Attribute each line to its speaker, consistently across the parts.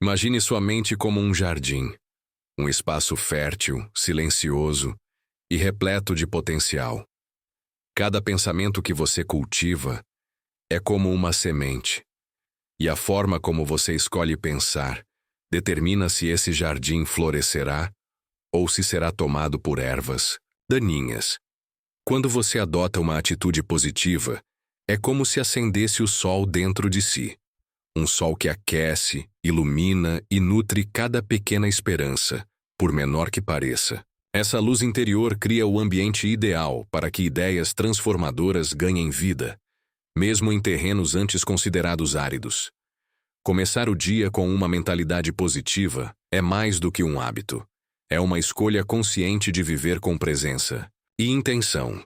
Speaker 1: Imagine sua mente como um jardim, um espaço fértil, silencioso e repleto de potencial. Cada pensamento que você cultiva é como uma semente, e a forma como você escolhe pensar determina se esse jardim florescerá ou se será tomado por ervas daninhas. Quando você adota uma atitude positiva, é como se acendesse o sol dentro de si. Um sol que aquece, ilumina e nutre cada pequena esperança, por menor que pareça. Essa luz interior cria o ambiente ideal para que ideias transformadoras ganhem vida, mesmo em terrenos antes considerados áridos. Começar o dia com uma mentalidade positiva é mais do que um hábito. É uma escolha consciente de viver com presença e intenção.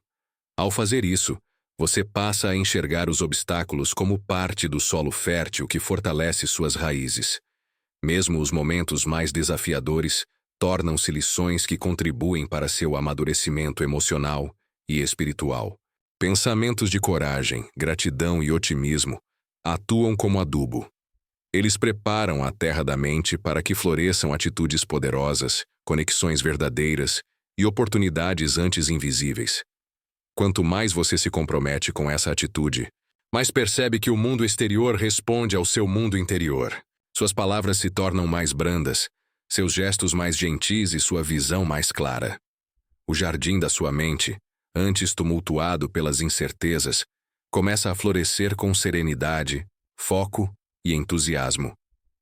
Speaker 1: Ao fazer isso, você passa a enxergar os obstáculos como parte do solo fértil que fortalece suas raízes. Mesmo os momentos mais desafiadores tornam-se lições que contribuem para seu amadurecimento emocional e espiritual. Pensamentos de coragem, gratidão e otimismo atuam como adubo. Eles preparam a terra da mente para que floresçam atitudes poderosas, conexões verdadeiras e oportunidades antes invisíveis. Quanto mais você se compromete com essa atitude, mais percebe que o mundo exterior responde ao seu mundo interior. Suas palavras se tornam mais brandas, seus gestos mais gentis e sua visão mais clara. O jardim da sua mente, antes tumultuado pelas incertezas, começa a florescer com serenidade, foco e entusiasmo.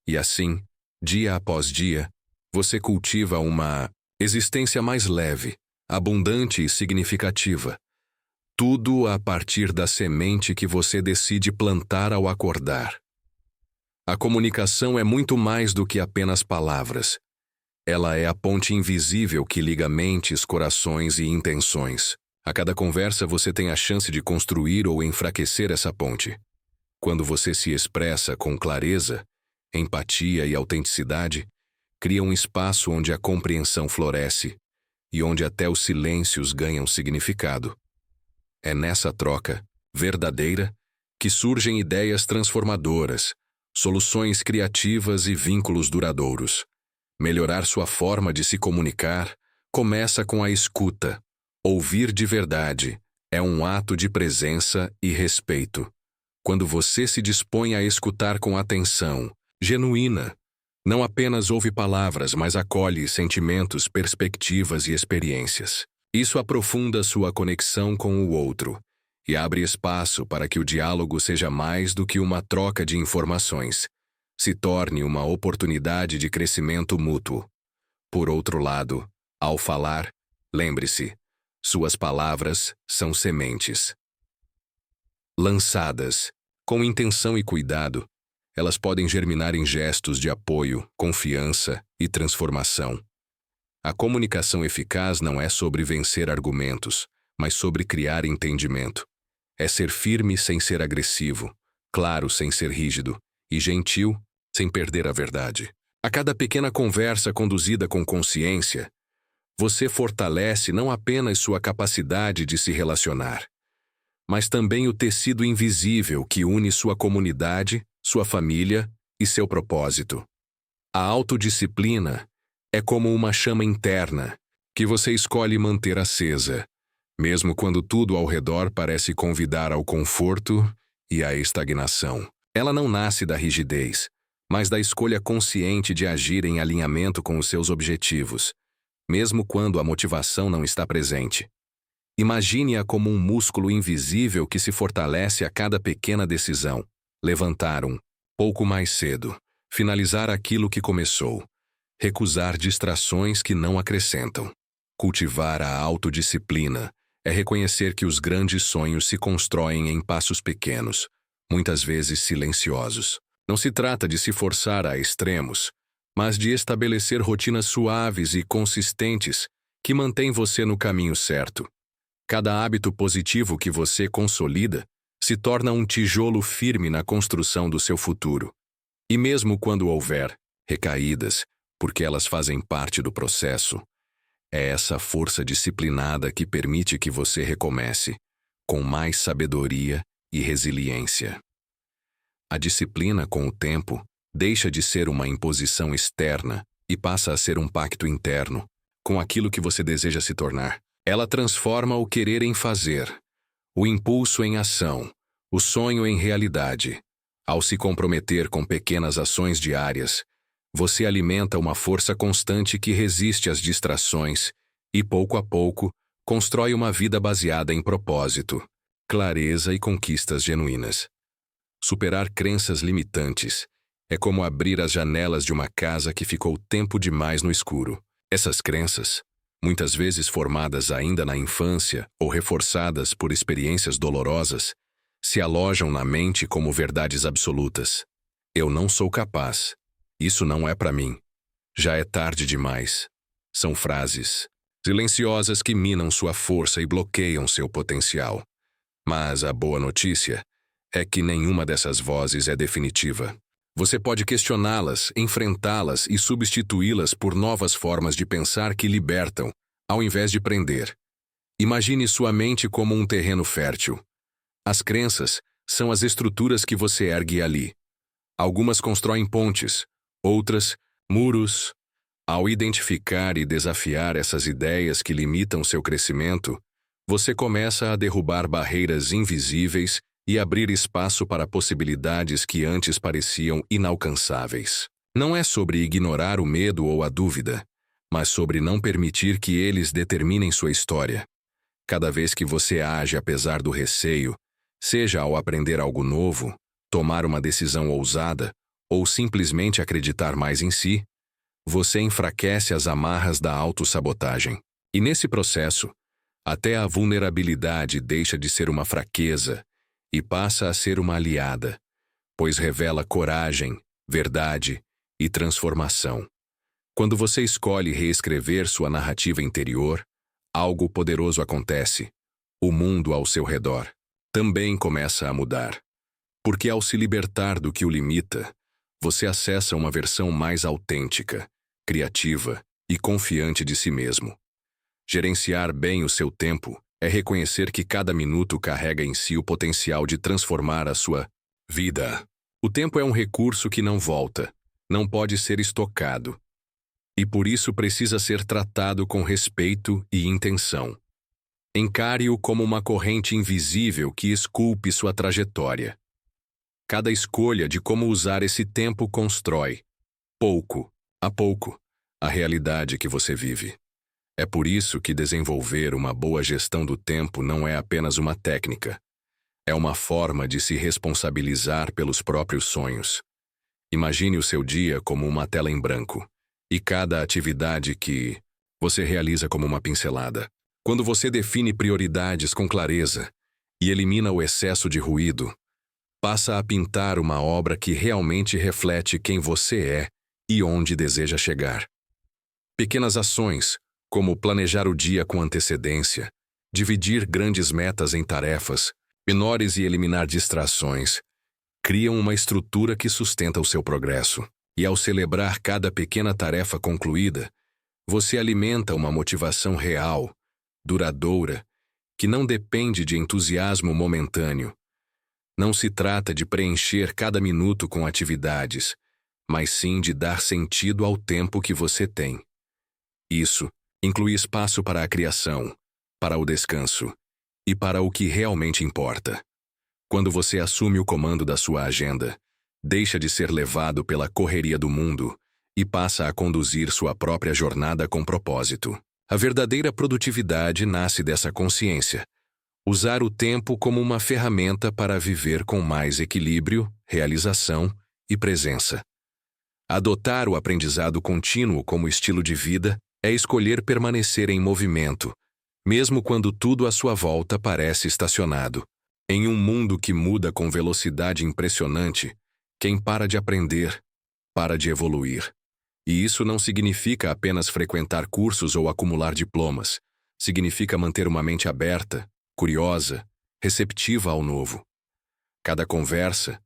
Speaker 1: E assim, dia após dia, você cultiva uma existência mais leve, abundante e significativa. Tudo a partir da semente que você decide plantar ao acordar. A comunicação é muito mais do que apenas palavras. Ela é a ponte invisível que liga mentes, corações e intenções. A cada conversa você tem a chance de construir ou enfraquecer essa ponte. Quando você se expressa com clareza, empatia e autenticidade, cria um espaço onde a compreensão floresce e onde até os silêncios ganham significado. É nessa troca, verdadeira, que surgem ideias transformadoras, soluções criativas e vínculos duradouros. Melhorar sua forma de se comunicar começa com a escuta. Ouvir de verdade é um ato de presença e respeito. Quando você se dispõe a escutar com atenção, genuína, não apenas ouve palavras, mas acolhe sentimentos, perspectivas e experiências. Isso aprofunda sua conexão com o outro e abre espaço para que o diálogo seja mais do que uma troca de informações, se torne uma oportunidade de crescimento mútuo. Por outro lado, ao falar, lembre-se, suas palavras são sementes. Lançadas, com intenção e cuidado, elas podem germinar em gestos de apoio, confiança e transformação. A comunicação eficaz não é sobre vencer argumentos, mas sobre criar entendimento. É ser firme sem ser agressivo, claro sem ser rígido, e gentil sem perder a verdade. A cada pequena conversa conduzida com consciência, você fortalece não apenas sua capacidade de se relacionar, mas também o tecido invisível que une sua comunidade, sua família e seu propósito. A autodisciplina é como uma chama interna que você escolhe manter acesa, mesmo quando tudo ao redor parece convidar ao conforto e à estagnação. Ela não nasce da rigidez, mas da escolha consciente de agir em alinhamento com os seus objetivos, mesmo quando a motivação não está presente. Imagine-a como um músculo invisível que se fortalece a cada pequena decisão. Levantar um pouco mais cedo, finalizar aquilo que começou, recusar distrações que não acrescentam. Cultivar a autodisciplina é reconhecer que os grandes sonhos se constroem em passos pequenos, muitas vezes silenciosos. Não se trata de se forçar a extremos, mas de estabelecer rotinas suaves e consistentes que mantêm você no caminho certo. Cada hábito positivo que você consolida se torna um tijolo firme na construção do seu futuro. E mesmo quando houver recaídas, porque elas fazem parte do processo, é essa força disciplinada que permite que você recomece, com mais sabedoria e resiliência. A disciplina, com o tempo, deixa de ser uma imposição externa e passa a ser um pacto interno com aquilo que você deseja se tornar. Ela transforma o querer em fazer, o impulso em ação, o sonho em realidade. Ao se comprometer com pequenas ações diárias, você alimenta uma força constante que resiste às distrações e, pouco a pouco, constrói uma vida baseada em propósito, clareza e conquistas genuínas. Superar crenças limitantes é como abrir as janelas de uma casa que ficou tempo demais no escuro. Essas crenças, muitas vezes formadas ainda na infância ou reforçadas por experiências dolorosas, se alojam na mente como verdades absolutas. Eu não sou capaz. Isso não é para mim. Já é tarde demais. São frases silenciosas que minam sua força e bloqueiam seu potencial. Mas a boa notícia é que nenhuma dessas vozes é definitiva. Você pode questioná-las, enfrentá-las e substituí-las por novas formas de pensar que libertam, ao invés de prender. Imagine sua mente como um terreno fértil. As crenças são as estruturas que você ergue ali. Algumas constroem pontes, outras, muros. Ao identificar e desafiar essas ideias que limitam seu crescimento, você começa a derrubar barreiras invisíveis e abrir espaço para possibilidades que antes pareciam inalcançáveis. Não é sobre ignorar o medo ou a dúvida, mas sobre não permitir que eles determinem sua história. Cada vez que você age apesar do receio, seja ao aprender algo novo, tomar uma decisão ousada ou simplesmente acreditar mais em si, você enfraquece as amarras da autossabotagem. E nesse processo, até a vulnerabilidade deixa de ser uma fraqueza e passa a ser uma aliada, pois revela coragem, verdade e transformação. Quando você escolhe reescrever sua narrativa interior, algo poderoso acontece. O mundo ao seu redor também começa a mudar. Porque ao se libertar do que o limita, você acessa uma versão mais autêntica, criativa e confiante de si mesmo. Gerenciar bem o seu tempo é reconhecer que cada minuto carrega em si o potencial de transformar a sua vida. O tempo é um recurso que não volta, não pode ser estocado. E por isso precisa ser tratado com respeito e intenção. Encare-o como uma corrente invisível que esculpe sua trajetória. Cada escolha de como usar esse tempo constrói, pouco a pouco, a realidade que você vive. É por isso que desenvolver uma boa gestão do tempo não é apenas uma técnica. É uma forma de se responsabilizar pelos próprios sonhos. Imagine o seu dia como uma tela em branco, e cada atividade que você realiza como uma pincelada. Quando você define prioridades com clareza e elimina o excesso de ruído, passa a pintar uma obra que realmente reflete quem você é e onde deseja chegar. Pequenas ações, como planejar o dia com antecedência, dividir grandes metas em tarefas menores e eliminar distrações, criam uma estrutura que sustenta o seu progresso. E ao celebrar cada pequena tarefa concluída, você alimenta uma motivação real, duradoura, que não depende de entusiasmo momentâneo. Não se trata de preencher cada minuto com atividades, mas sim de dar sentido ao tempo que você tem. Isso inclui espaço para a criação, para o descanso e para o que realmente importa. Quando você assume o comando da sua agenda, deixa de ser levado pela correria do mundo e passa a conduzir sua própria jornada com propósito. A verdadeira produtividade nasce dessa consciência. Usar o tempo como uma ferramenta para viver com mais equilíbrio, realização e presença. Adotar o aprendizado contínuo como estilo de vida é escolher permanecer em movimento, mesmo quando tudo à sua volta parece estacionado. Em um mundo que muda com velocidade impressionante, quem para de aprender, para de evoluir. E isso não significa apenas frequentar cursos ou acumular diplomas. Significa manter uma mente aberta, curiosa, receptiva ao novo. Cada conversa,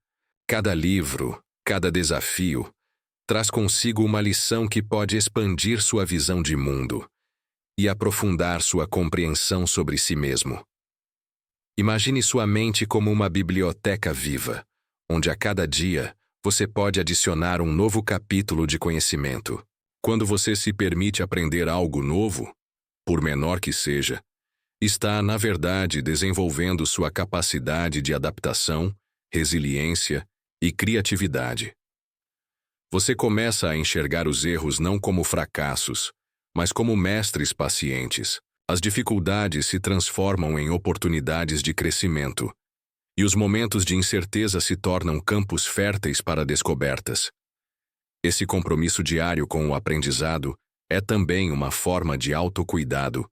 Speaker 1: cada livro, cada desafio, traz consigo uma lição que pode expandir sua visão de mundo e aprofundar sua compreensão sobre si mesmo. Imagine sua mente como uma biblioteca viva, onde a cada dia você pode adicionar um novo capítulo de conhecimento. Quando você se permite aprender algo novo, por menor que seja, está, na verdade, desenvolvendo sua capacidade de adaptação, resiliência e criatividade. Você começa a enxergar os erros não como fracassos, mas como mestres pacientes. As dificuldades se transformam em oportunidades de crescimento, e os momentos de incerteza se tornam campos férteis para descobertas. Esse compromisso diário com o aprendizado é também uma forma de autocuidado,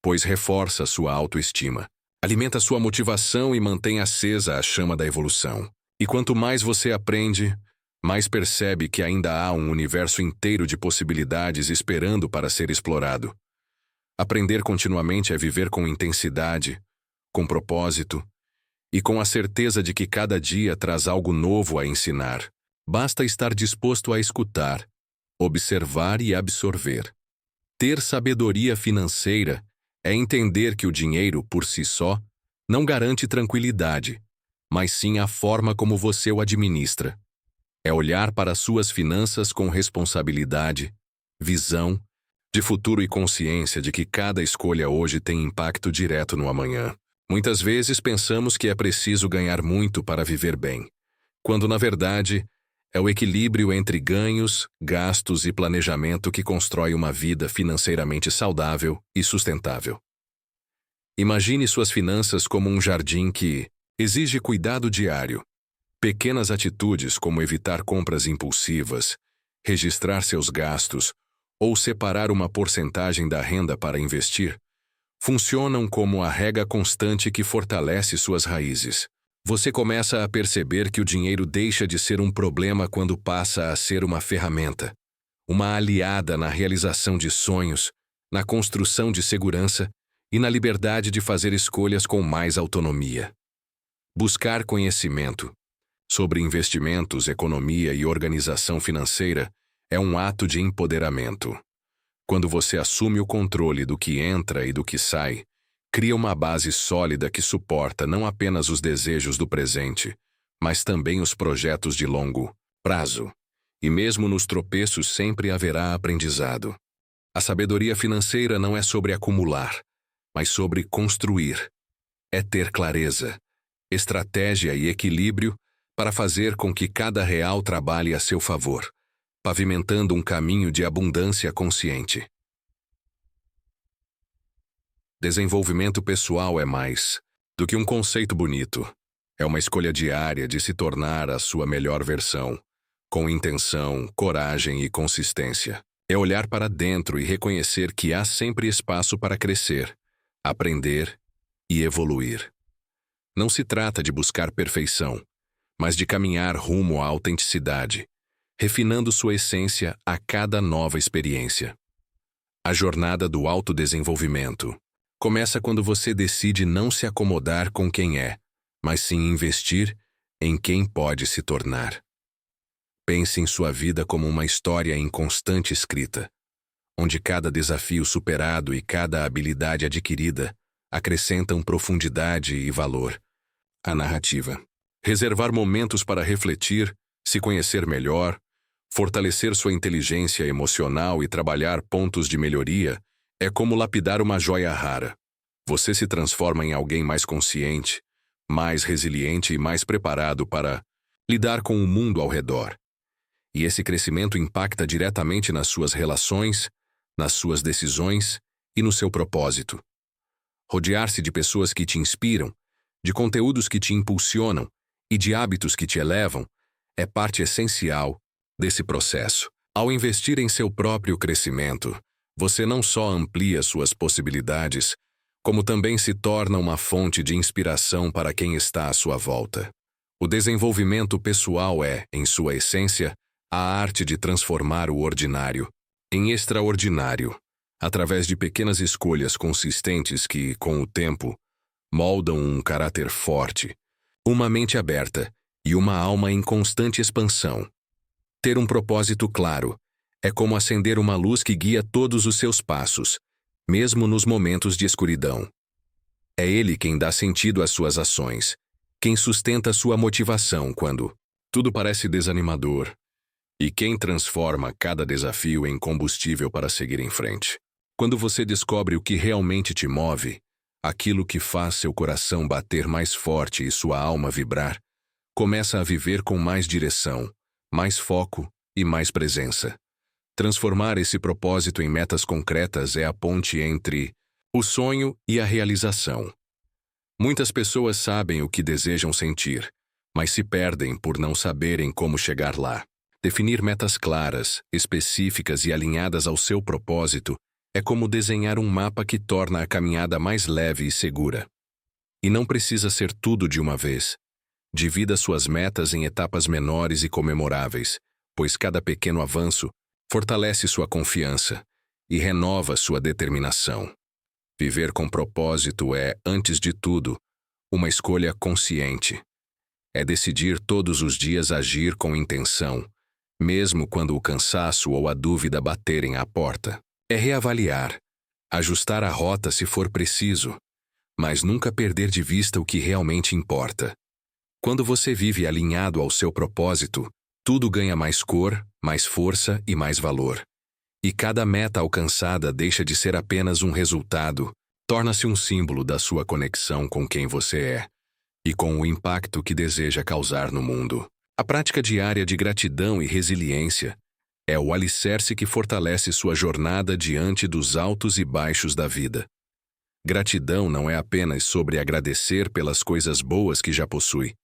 Speaker 1: pois reforça sua autoestima, alimenta sua motivação e mantém acesa a chama da evolução. E quanto mais você aprende, mais percebe que ainda há um universo inteiro de possibilidades esperando para ser explorado. Aprender continuamente é viver com intensidade, com propósito e com a certeza de que cada dia traz algo novo a ensinar. Basta estar disposto a escutar, observar e absorver. Ter sabedoria financeira é entender que o dinheiro, por si só, não garante tranquilidade, mas sim a forma como você o administra. É olhar para suas finanças com responsabilidade, visão, de futuro e consciência de que cada escolha hoje tem impacto direto no amanhã. Muitas vezes pensamos que é preciso ganhar muito para viver bem, quando, na verdade, é o equilíbrio entre ganhos, gastos e planejamento que constrói uma vida financeiramente saudável e sustentável. Imagine suas finanças como um jardim que exige cuidado diário. Pequenas atitudes como evitar compras impulsivas, registrar seus gastos ou separar uma porcentagem da renda para investir funcionam como a rega constante que fortalece suas raízes. Você começa a perceber que o dinheiro deixa de ser um problema quando passa a ser uma ferramenta, uma aliada na realização de sonhos, na construção de segurança e na liberdade de fazer escolhas com mais autonomia. Buscar conhecimento sobre investimentos, economia e organização financeira é um ato de empoderamento. Quando você assume o controle do que entra e do que sai, cria uma base sólida que suporta não apenas os desejos do presente, mas também os projetos de longo prazo. E mesmo nos tropeços sempre haverá aprendizado. A sabedoria financeira não é sobre acumular, mas sobre construir. É ter clareza, estratégia e equilíbrio para fazer com que cada real trabalhe a seu favor, pavimentando um caminho de abundância consciente. Desenvolvimento pessoal é mais do que um conceito bonito. É uma escolha diária de se tornar a sua melhor versão, com intenção, coragem e consistência. É olhar para dentro e reconhecer que há sempre espaço para crescer, aprender e evoluir. Não se trata de buscar perfeição, mas de caminhar rumo à autenticidade, refinando sua essência a cada nova experiência. A jornada do autodesenvolvimento começa quando você decide não se acomodar com quem é, mas sim investir em quem pode se tornar. Pense em sua vida como uma história em constante escrita, onde cada desafio superado e cada habilidade adquirida acrescentam profundidade e valor à narrativa. Reservar momentos para refletir, se conhecer melhor, fortalecer sua inteligência emocional e trabalhar pontos de melhoria é como lapidar uma joia rara. Você se transforma em alguém mais consciente, mais resiliente e mais preparado para lidar com o mundo ao redor. E esse crescimento impacta diretamente nas suas relações, nas suas decisões e no seu propósito. Rodear-se de pessoas que te inspiram, de conteúdos que te impulsionam e de hábitos que te elevam é parte essencial desse processo. Ao investir em seu próprio crescimento, você não só amplia suas possibilidades, como também se torna uma fonte de inspiração para quem está à sua volta. O desenvolvimento pessoal é, em sua essência, a arte de transformar o ordinário em extraordinário, através de pequenas escolhas consistentes que, com o tempo, moldam um caráter forte, uma mente aberta e uma alma em constante expansão. Ter um propósito claro é como acender uma luz que guia todos os seus passos, mesmo nos momentos de escuridão. É ele quem dá sentido às suas ações, quem sustenta sua motivação quando Tudo parece desanimador. E quem transforma cada desafio em combustível para seguir em frente? Quando você descobre o que realmente te move, aquilo que faz seu coração bater mais forte e sua alma vibrar, começa a viver com mais direção, mais foco e mais presença. Transformar esse propósito em metas concretas é a ponte entre o sonho e a realização. Muitas pessoas sabem o que desejam sentir, mas se perdem por não saberem como chegar lá. Definir metas claras, específicas e alinhadas ao seu propósito é como desenhar um mapa que torna a caminhada mais leve e segura. E não precisa ser tudo de uma vez. Divida suas metas em etapas menores e comemoráveis, pois cada pequeno avanço fortalece sua confiança e renova sua determinação. Viver com propósito é, antes de tudo, uma escolha consciente. É decidir todos os dias agir com intenção, mesmo quando o cansaço ou a dúvida baterem à porta. É reavaliar, ajustar a rota se for preciso, mas nunca perder de vista o que realmente importa. Quando você vive alinhado ao seu propósito, tudo ganha mais cor, mais força e mais valor. E cada meta alcançada deixa de ser apenas um resultado, torna-se um símbolo da sua conexão com quem você é e com o impacto que deseja causar no mundo. A prática diária de gratidão e resiliência é o alicerce que fortalece sua jornada diante dos altos e baixos da vida. Gratidão não é apenas sobre agradecer pelas coisas boas que já possui,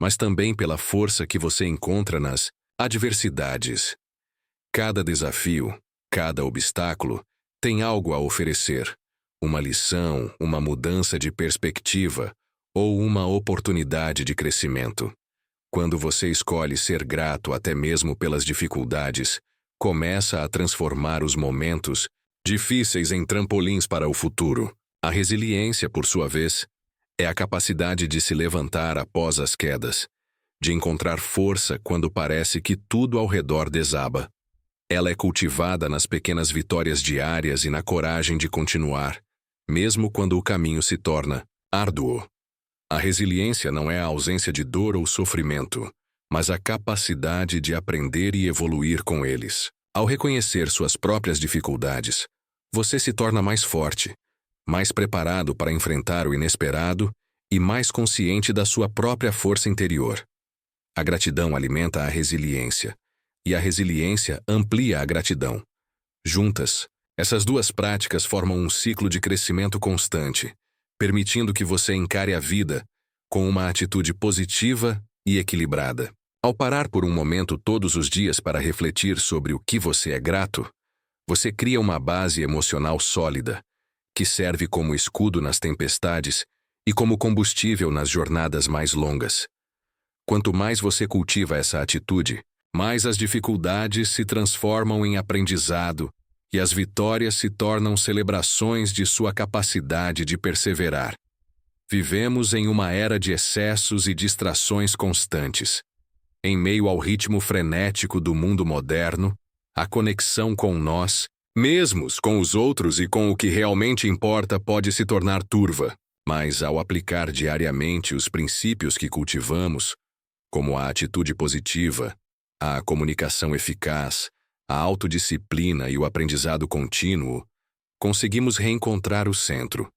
Speaker 1: mas também pela força que você encontra nas adversidades. Cada desafio, cada obstáculo, tem algo a oferecer. Uma lição, uma mudança de perspectiva ou uma oportunidade de crescimento. Quando você escolhe ser grato até mesmo pelas dificuldades, começa a transformar os momentos difíceis em trampolins para o futuro. A resiliência, por sua vez, é a capacidade de se levantar após as quedas, de encontrar força quando parece que tudo ao redor desaba. Ela é cultivada nas pequenas vitórias diárias e na coragem de continuar, mesmo quando o caminho se torna árduo. A resiliência não é a ausência de dor ou sofrimento, mas a capacidade de aprender e evoluir com eles. Ao reconhecer suas próprias dificuldades, você se torna mais forte, mais preparado para enfrentar o inesperado e mais consciente da sua própria força interior. A gratidão alimenta a resiliência, e a resiliência amplia a gratidão. Juntas, essas duas práticas formam um ciclo de crescimento constante, permitindo que você encare a vida com uma atitude positiva e equilibrada. Ao parar por um momento todos os dias para refletir sobre o que você é grato, você cria uma base emocional sólida, que serve como escudo nas tempestades e como combustível nas jornadas mais longas. Quanto mais você cultiva essa atitude, mais as dificuldades se transformam em aprendizado e as vitórias se tornam celebrações de sua capacidade de perseverar. Vivemos em uma era de excessos e distrações constantes. Em meio ao ritmo frenético do mundo moderno, a conexão com nós, mesmos com os outros e com o que realmente importa, pode se tornar turva. Mas ao aplicar diariamente os princípios que cultivamos, como a atitude positiva, a comunicação eficaz, a autodisciplina e o aprendizado contínuo, conseguimos reencontrar o centro,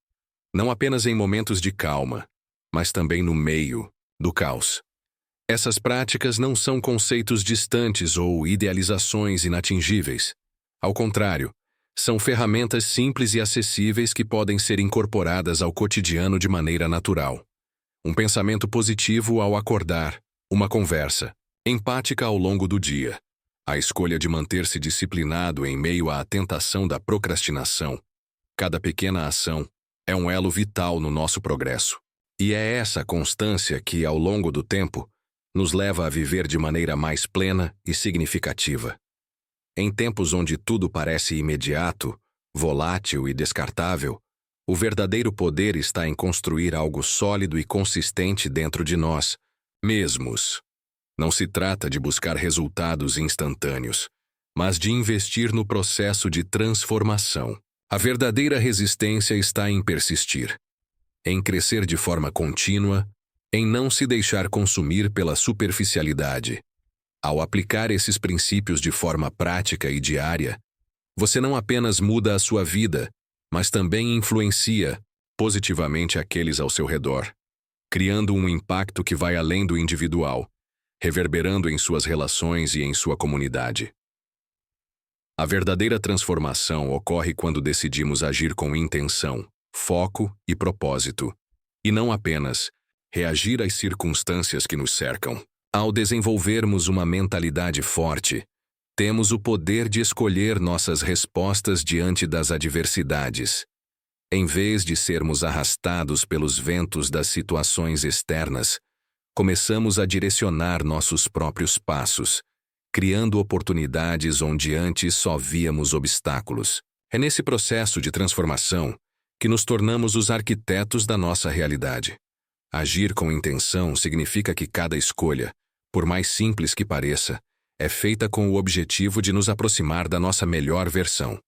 Speaker 1: não apenas em momentos de calma, mas também no meio do caos. Essas práticas não são conceitos distantes ou idealizações inatingíveis. Ao contrário, são ferramentas simples e acessíveis que podem ser incorporadas ao cotidiano de maneira natural. Um pensamento positivo ao acordar, uma conversa empática ao longo do dia, a escolha de manter-se disciplinado em meio à tentação da procrastinação. Cada pequena ação é um elo vital no nosso progresso. E é essa constância que, ao longo do tempo, nos leva a viver de maneira mais plena e significativa. Em tempos onde tudo parece imediato, volátil e descartável, o verdadeiro poder está em construir algo sólido e consistente dentro de nós mesmos. Não se trata de buscar resultados instantâneos, mas de investir no processo de transformação. A verdadeira resistência está em persistir, em crescer de forma contínua, em não se deixar consumir pela superficialidade. Ao aplicar esses princípios de forma prática e diária, você não apenas muda a sua vida, mas também influencia positivamente aqueles ao seu redor, criando um impacto que vai além do individual, reverberando em suas relações e em sua comunidade. A verdadeira transformação ocorre quando decidimos agir com intenção, foco e propósito, e não apenas reagir às circunstâncias que nos cercam. Ao desenvolvermos uma mentalidade forte, temos o poder de escolher nossas respostas diante das adversidades. Em vez de sermos arrastados pelos ventos das situações externas, começamos a direcionar nossos próprios passos, criando oportunidades onde antes só víamos obstáculos. É nesse processo de transformação que nos tornamos os arquitetos da nossa realidade. Agir com intenção significa que cada escolha, por mais simples que pareça, é feita com o objetivo de nos aproximar da nossa melhor versão.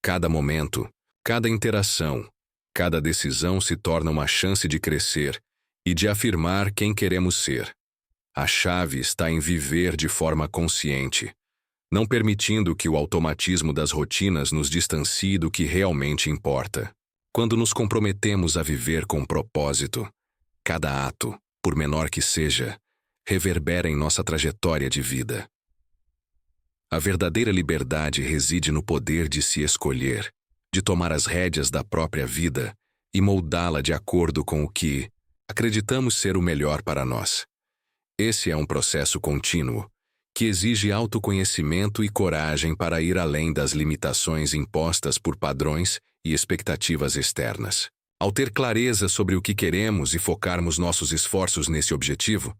Speaker 1: Cada momento, cada interação, cada decisão se torna uma chance de crescer e de afirmar quem queremos ser. A chave está em viver de forma consciente, não permitindo que o automatismo das rotinas nos distancie do que realmente importa. Quando nos comprometemos a viver com propósito, cada ato, por menor que seja, reverbera em nossa trajetória de vida. A verdadeira liberdade reside no poder de se escolher, de tomar as rédeas da própria vida e moldá-la de acordo com o que acreditamos ser o melhor para nós. Esse é um processo contínuo, que exige autoconhecimento e coragem para ir além das limitações impostas por padrões e expectativas externas. Ao ter clareza sobre o que queremos e focarmos nossos esforços nesse objetivo,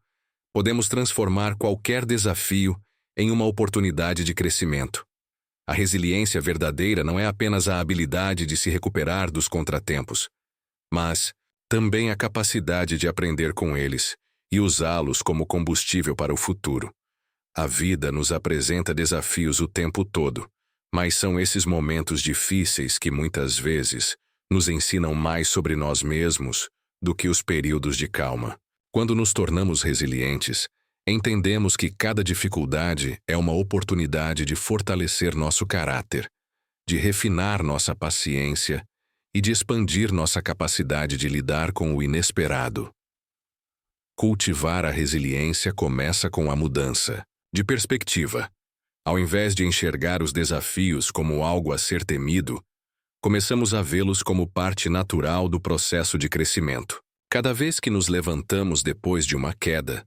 Speaker 1: podemos transformar qualquer desafio em uma oportunidade de crescimento. A resiliência verdadeira não é apenas a habilidade de se recuperar dos contratempos, mas também a capacidade de aprender com eles e usá-los como combustível para o futuro. A vida nos apresenta desafios o tempo todo, mas são esses momentos difíceis que muitas vezes nos ensinam mais sobre nós mesmos do que os períodos de calma. Quando nos tornamos resilientes, entendemos que cada dificuldade é uma oportunidade de fortalecer nosso caráter, de refinar nossa paciência e de expandir nossa capacidade de lidar com o inesperado. Cultivar a resiliência começa com a mudança de perspectiva. Ao invés de enxergar os desafios como algo a ser temido, começamos a vê-los como parte natural do processo de crescimento. Cada vez que nos levantamos depois de uma queda,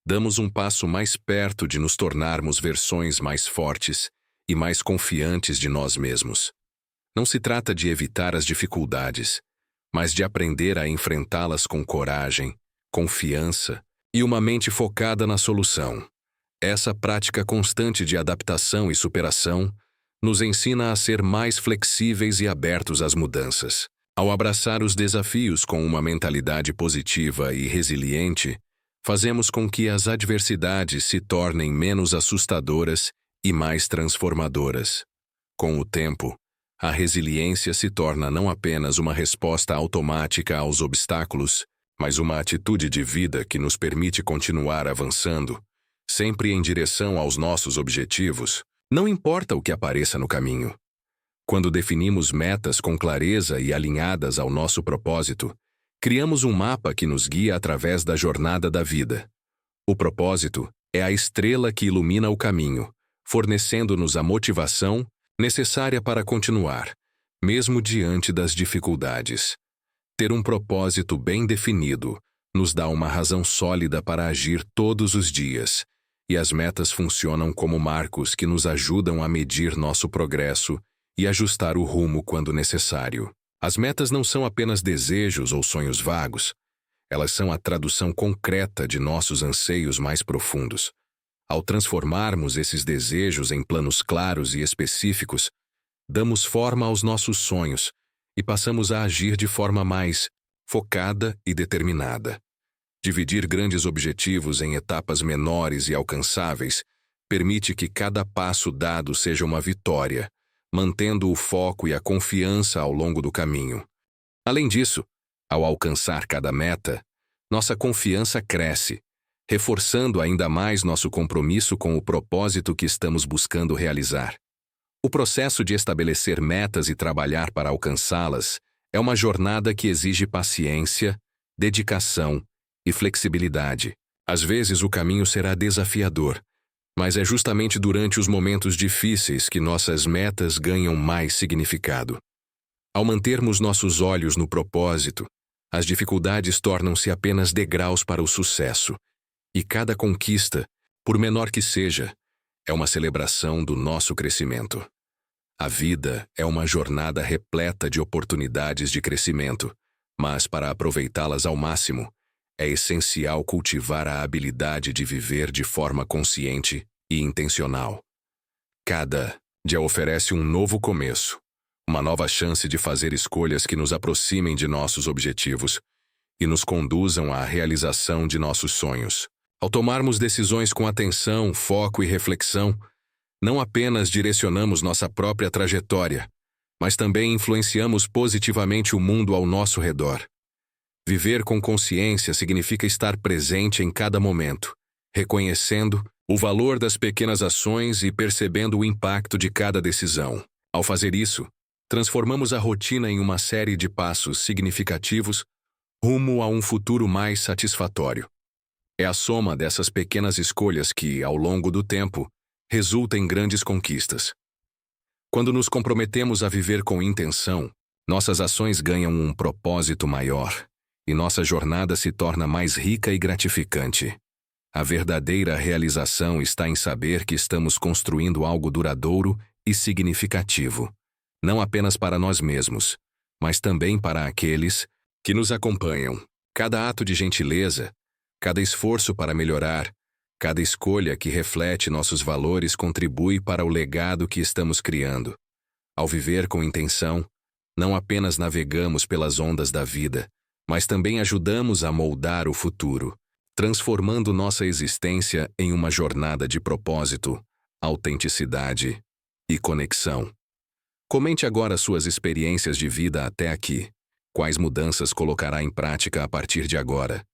Speaker 1: damos um passo mais perto de nos tornarmos versões mais fortes e mais confiantes de nós mesmos. Não se trata de evitar as dificuldades, mas de aprender a enfrentá-las com coragem, confiança e uma mente focada na solução. Essa prática constante de adaptação e superação nos ensina a ser mais flexíveis e abertos às mudanças. Ao abraçar os desafios com uma mentalidade positiva e resiliente, fazemos com que as adversidades se tornem menos assustadoras e mais transformadoras. Com o tempo, a resiliência se torna não apenas uma resposta automática aos obstáculos, mas uma atitude de vida que nos permite continuar avançando, sempre em direção aos nossos objetivos, não importa o que apareça no caminho. Quando definimos metas com clareza e alinhadas ao nosso propósito, criamos um mapa que nos guia através da jornada da vida. O propósito é a estrela que ilumina o caminho, fornecendo-nos a motivação necessária para continuar, mesmo diante das dificuldades. Ter um propósito bem definido nos dá uma razão sólida para agir todos os dias, e as metas funcionam como marcos que nos ajudam a medir nosso progresso e ajustar o rumo quando necessário. As metas não são apenas desejos ou sonhos vagos, elas são a tradução concreta de nossos anseios mais profundos. Ao transformarmos esses desejos em planos claros e específicos, damos forma aos nossos sonhos e passamos a agir de forma mais focada e determinada. Dividir grandes objetivos em etapas menores e alcançáveis permite que cada passo dado seja uma vitória, mantendo o foco e a confiança ao longo do caminho. Além disso, ao alcançar cada meta, nossa confiança cresce, reforçando ainda mais nosso compromisso com o propósito que estamos buscando realizar. O processo de estabelecer metas e trabalhar para alcançá-las é uma jornada que exige paciência, dedicação e flexibilidade. Às vezes o caminho será desafiador, mas é justamente durante os momentos difíceis que nossas metas ganham mais significado. Ao mantermos nossos olhos no propósito, as dificuldades tornam-se apenas degraus para o sucesso, e cada conquista, por menor que seja, é uma celebração do nosso crescimento. A vida é uma jornada repleta de oportunidades de crescimento, mas para aproveitá-las ao máximo, é essencial cultivar a habilidade de viver de forma consciente e intencional. Cada dia oferece um novo começo, uma nova chance de fazer escolhas que nos aproximem de nossos objetivos e nos conduzam à realização de nossos sonhos. Ao tomarmos decisões com atenção, foco e reflexão, não apenas direcionamos nossa própria trajetória, mas também influenciamos positivamente o mundo ao nosso redor. Viver com consciência significa estar presente em cada momento, reconhecendo o valor das pequenas ações e percebendo o impacto de cada decisão. Ao fazer isso, transformamos a rotina em uma série de passos significativos rumo a um futuro mais satisfatório. É a soma dessas pequenas escolhas que, ao longo do tempo, resulta em grandes conquistas. Quando nos comprometemos a viver com intenção, nossas ações ganham um propósito maior e nossa jornada se torna mais rica e gratificante. A verdadeira realização está em saber que estamos construindo algo duradouro e significativo, não apenas para nós mesmos, mas também para aqueles que nos acompanham. Cada ato de gentileza, cada esforço para melhorar, cada escolha que reflete nossos valores contribui para o legado que estamos criando. Ao viver com intenção, não apenas navegamos pelas ondas da vida, mas também ajudamos a moldar o futuro, transformando nossa existência em uma jornada de propósito, autenticidade e conexão. Comente agora suas experiências de vida até aqui. Quais mudanças colocará em prática a partir de agora?